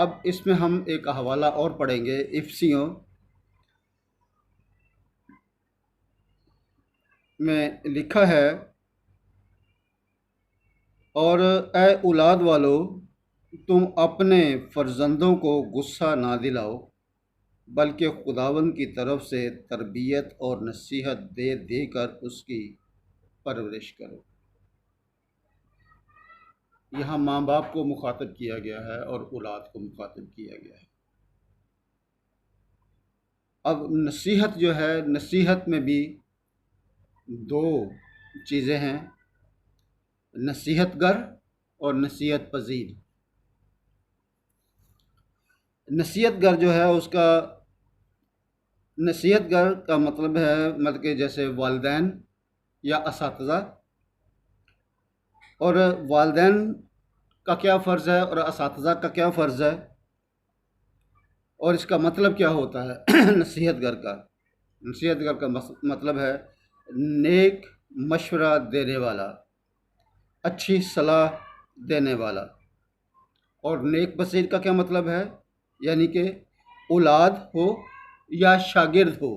اب اس میں ہم ایک حوالہ اور پڑھیں گے افسیوں میں لکھا ہے، اور اے اولاد والو، تم اپنے فرزندوں کو غصہ نہ دلاؤ، بلکہ خداوند کی طرف سے تربیت اور نصیحت دے دے کر اس کی پرورش کرو۔ یہاں ماں باپ کو مخاطب کیا گیا ہے اور اولاد کو مخاطب کیا گیا ہے۔ اب نصیحت جو ہے، نصیحت میں بھی دو چیزیں ہیں، نصیحت گر اور نصیحت پذیر۔ نصیحت گر جو ہے اس کا، نصیحت گر کا مطلب ہے مطلب کہ جیسے والدین یا اساتذہ، اور والدین کا کیا فرض ہے اور اساتذہ کا کیا فرض ہے، اور اس کا مطلب کیا ہوتا ہے۔ نصیحت گر کا، نصیحت گر کا مطلب ہے نیک مشورہ دینے والا، اچھی صلاح دینے والا۔ اور نیک بصیر کا کیا مطلب ہے، یعنی کہ اولاد ہو یا شاگرد ہو،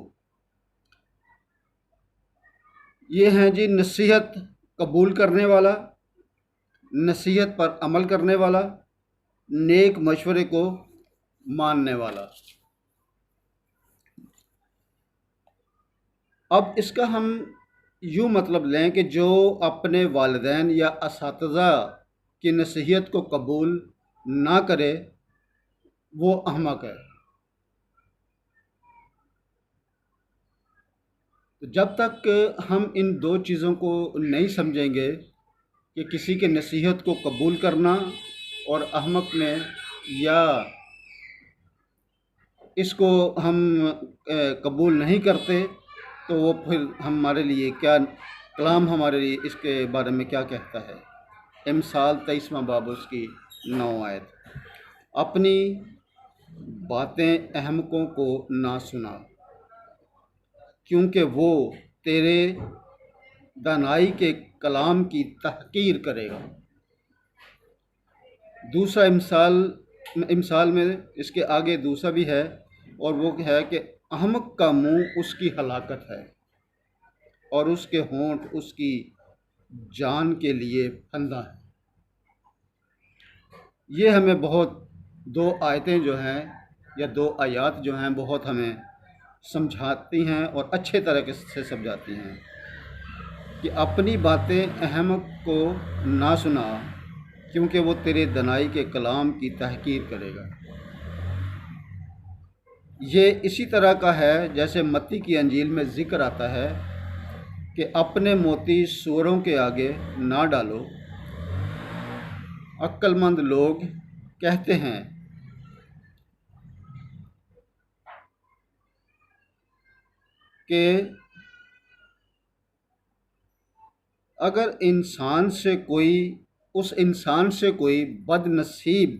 یہ ہیں جی نصیحت قبول کرنے والا، نصیحت پر عمل کرنے والا، نیک مشورے کو ماننے والا۔ اب اس کا ہم یوں مطلب لیں کہ جو اپنے والدین یا اساتذہ کی نصیحت کو قبول نہ کرے وہ احمق ہے۔ جب تک ہم ان دو چیزوں کو نہیں سمجھیں گے کہ کسی کی نصیحت کو قبول کرنا اور احمق میں، یا اس کو ہم قبول نہیں کرتے، تو وہ پھر ہمارے لیے کیا کلام ہمارے لیے اس کے بارے میں کیا کہتا ہے۔ امثال 23واں باب اس کی 9 آیت، اپنی باتیں احمقوں کو نہ سنا، کیونکہ وہ تیرے دانائی کے کلام کی تحقیر کرے گا۔ دوسرا امثال میں اس کے آگے دوسرا بھی ہے، اور وہ ہے کہ احمق کا منہ اس کی ہلاکت ہے، اور اس کے ہونٹ اس کی جان کے لیے پھندا ہے۔ یہ ہمیں بہت دو آیتیں جو ہیں یا دو آیات جو ہیں بہت ہمیں سمجھاتی ہیں اور اچھے طریقے سے سمجھاتی ہیں کہ اپنی باتیں احمق کو نہ سنا، کیونکہ وہ تیرے دنائی کے کلام کی تحقیر کرے گا۔ یہ اسی طرح کا ہے جیسے متی کی انجیل میں ذکر آتا ہے کہ اپنے موتی سوروں کے آگے نہ ڈالو۔ عقل مند لوگ کہتے ہیں کہ اگر اس انسان سے کوئی بد نصیب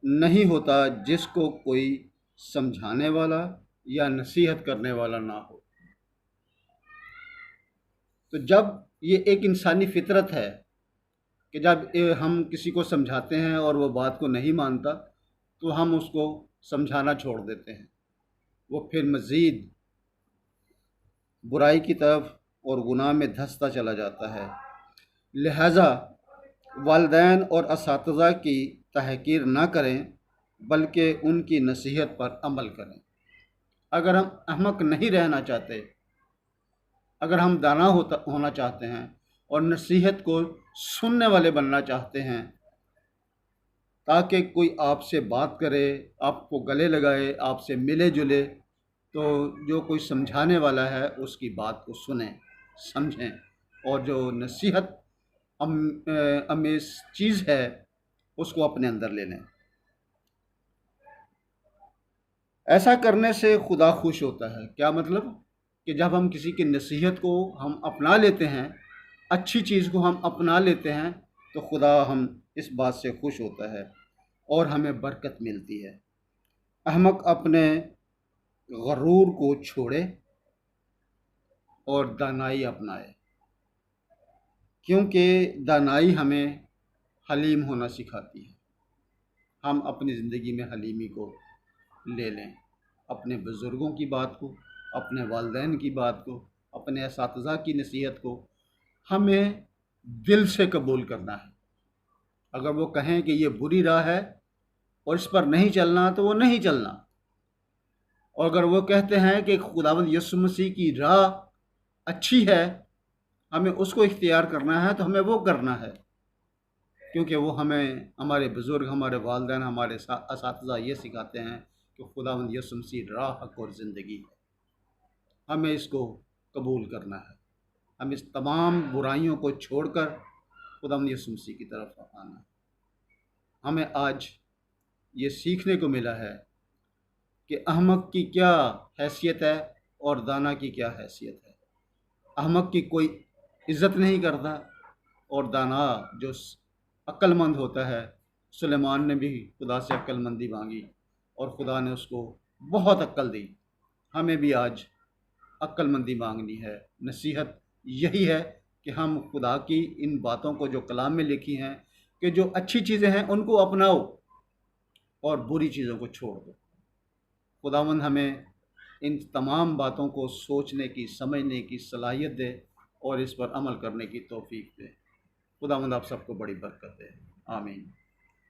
نہیں ہوتا جس کو کوئی سمجھانے والا یا نصیحت کرنے والا نہ ہو۔ تو جب یہ ایک انسانی فطرت ہے کہ جب ہم کسی کو سمجھاتے ہیں اور وہ بات کو نہیں مانتا تو ہم اس کو سمجھانا چھوڑ دیتے ہیں، وہ پھر مزید برائی کی طرف اور گناہ میں دھستا چلا جاتا ہے۔ لہذا والدین اور اساتذہ کی تحقیر نہ کریں، بلکہ ان کی نصیحت پر عمل کریں۔ اگر ہم احمق نہیں رہنا چاہتے، اگر ہم دانا ہونا چاہتے ہیں اور نصیحت کو سننے والے بننا چاہتے ہیں، تاکہ کوئی آپ سے بات کرے، آپ کو گلے لگائے، آپ سے ملے جلے، تو جو کوئی سمجھانے والا ہے اس کی بات کو سنیں، سمجھیں، اور جو نصیحت امیز چیز ہے اس کو اپنے اندر لے لیں۔ ایسا کرنے سے خدا خوش ہوتا ہے۔ کیا مطلب؟ کہ جب ہم کسی کی نصیحت کو ہم اپنا لیتے ہیں، اچھی چیز کو ہم اپنا لیتے ہیں، تو خدا ہم اس بات سے خوش ہوتا ہے اور ہمیں برکت ملتی ہے۔ احمق اپنے غرور کو چھوڑے اور دانائی اپنائے، کیونکہ دانائی ہمیں حلیم ہونا سکھاتی ہے، ہم اپنی زندگی میں حلیمی کو لے لیں، اپنے بزرگوں کی بات کو، اپنے والدین کی بات کو، اپنے اساتذہ کی نصیحت کو ہمیں دل سے قبول کرنا ہے۔ اگر وہ کہیں کہ یہ بری راہ ہے اور اس پر نہیں چلنا تو وہ نہیں چلنا، اور اگر وہ کہتے ہیں کہ خداوند یسوع مسیح کی راہ اچھی ہے، ہمیں اس کو اختیار کرنا ہے، تو ہمیں وہ کرنا ہے، کیونکہ وہ ہمیں، ہمارے بزرگ، ہمارے والدین، ہمارے اساتذہ یہ سکھاتے ہیں کہ خداوند یسوع مسیح راہ، حق اور زندگی ہے۔ ہمیں اس کو قبول کرنا ہے، ہم اس تمام برائیوں کو چھوڑ کر خداوند یسوع مسیح کی طرف آنا ہے۔ ہمیں آج یہ سیکھنے کو ملا ہے کہ احمق کی کیا حیثیت ہے اور دانا کی کیا حیثیت ہے۔ احمق کی کوئی عزت نہیں کرتا، اور دانا جو عقل مند ہوتا ہے، سلیمان نے بھی خدا سے عقل مندی مانگی اور خدا نے اس کو بہت عقل دی۔ ہمیں بھی آج عقل مندی مانگنی ہے۔ نصیحت یہی ہے کہ ہم خدا کی ان باتوں کو جو کلام میں لکھی ہیں، کہ جو اچھی چیزیں ہیں ان کو اپناؤ اور بری چیزوں کو چھوڑ دو۔ خداوند ہمیں ان تمام باتوں کو سوچنے کی، سمجھنے کی صلاحیت دے اور اس پر عمل کرنے کی توفیق دے۔ خداوند آپ سب کو بڑی برکت دے۔ آمین۔